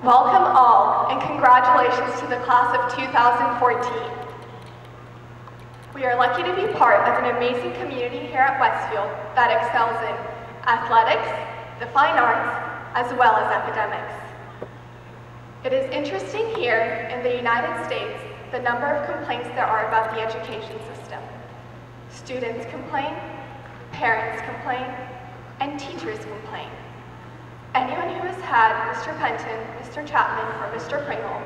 Welcome all, and congratulations to the class of 2014. We are lucky to be part of an amazing community here at Westfield that excels in athletics, the fine arts, as well as academics. It is interesting here in the United States the number of complaints there are about the education system. Students complain, parents complain, and teachers complain. Anyone who has had Mr. Penton, Mr. Chapman, or Mr. Pringle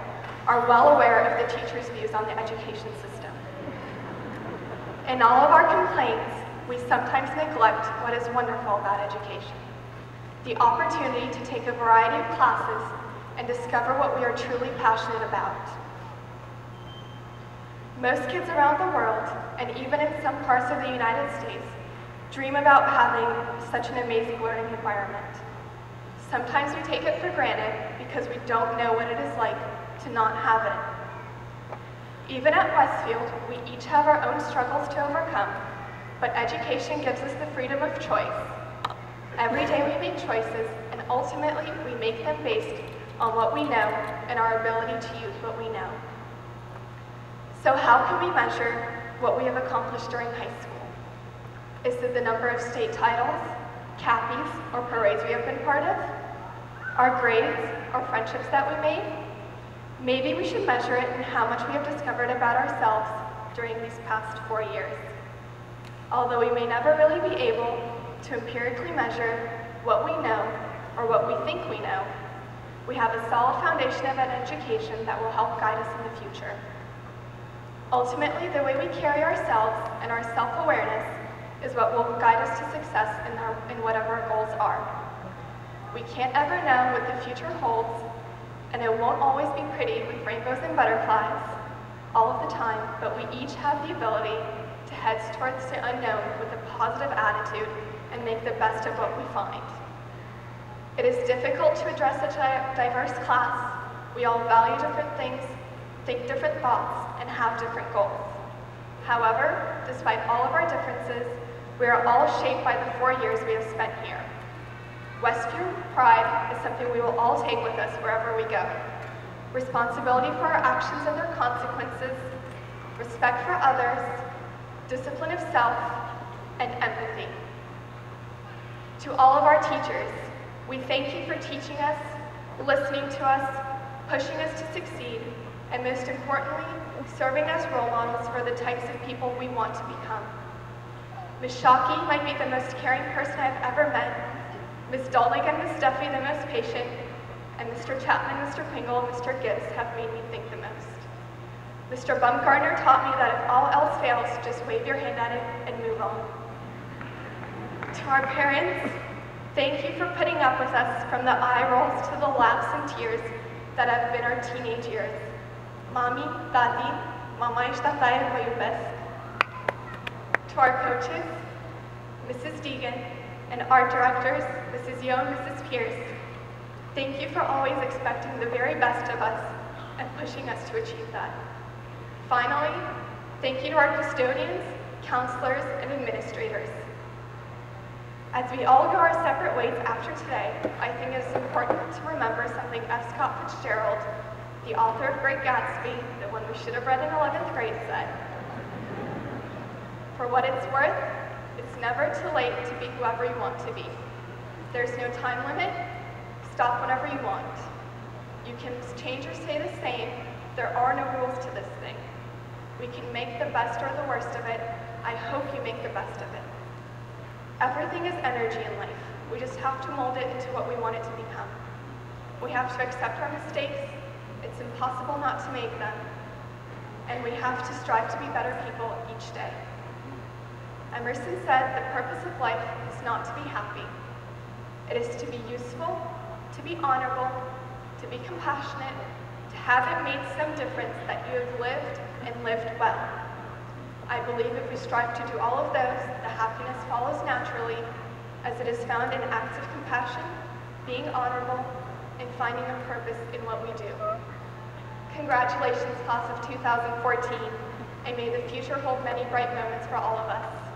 are well aware of the teachers' views on the education system. In all of our complaints, we sometimes neglect what is wonderful about education. The opportunity to take a variety of classes and discover what we are truly passionate about. Most kids around the world, and even in some parts of the United States, dream about having such an amazing learning environment. Sometimes we take it for granted because we don't know what it is like to not have it. Even at Westfield, we each have our own struggles to overcome, but education gives us the freedom of choice. Every day we make choices, and ultimately we make them based on what we know and our ability to use what we know. So how can we measure what we have accomplished during high school? Is it the number of state titles, cappies, or parades we have been part of? Our grades or friendships that we made? Maybe we should measure it in how much we have discovered about ourselves during these past 4 years. Although we may never really be able to empirically measure what we know or what we think we know, we have a solid foundation of an education that will help guide us in the future. Ultimately, the way we carry ourselves and our self-awareness is what will guide us to success in whatever our goals are. We can't ever know what the future holds, and it won't always be pretty with rainbows and butterflies all of the time, but we each have the ability to head towards the unknown with a positive attitude and make the best of what we find. It is difficult to address such a diverse class. We all value different things, think different thoughts, and have different goals. However, despite all of our differences, we are all shaped by the 4 years we have spent here. Westfield pride is something we will all take with us wherever we go. Responsibility for our actions and their consequences, respect for others, discipline of self, and empathy. To all of our teachers, we thank you for teaching us, listening to us, pushing us to succeed, and most importantly, serving as role models for the types of people we want to become. Ms. Shockey might be the most caring person I've ever met. Ms. Dolnick and Ms. Duffy the most patient, and Mr. Chapman, Mr. Pringle, and Mr. Gibbs have made me think the most. Mr. Bumgarner taught me that if all else fails, just wave your hand at it and move on. To our parents, thank you for putting up with us from the eye rolls to the laughs and tears that have been our teenage years. Mami, Tati, Mama está fire mayubes. To our coaches, Mrs. Deegan, and art directors, Mrs. Yo and Mrs. Pierce, thank you for always expecting the very best of us and pushing us to achieve that. Finally, thank you to our custodians, counselors, and administrators. As we all go our separate ways after today, I think it is important to remember something F. Scott Fitzgerald, the author of Great Gatsby, the one we should have read in 11th grade, said. For what it's worth, it's never too late to be whoever you want to be. There's no time limit. Stop whenever you want. You can change or stay the same. There are no rules to this thing. We can make the best or the worst of it. I hope you make the best of it. Everything is energy in life. We just have to mold it into what we want it to become. We have to accept our mistakes. It's impossible not to make them. And we have to strive to be better people each day. Emerson said the purpose of life is not to be happy. It is to be useful, to be honorable, to be compassionate, to have it made some difference that you have lived and lived well. I believe if we strive to do all of those, the happiness follows naturally, as it is found in acts of compassion, being honorable, and finding a purpose in what we do. Congratulations, class of 2014, and may the future hold many bright moments for all of us.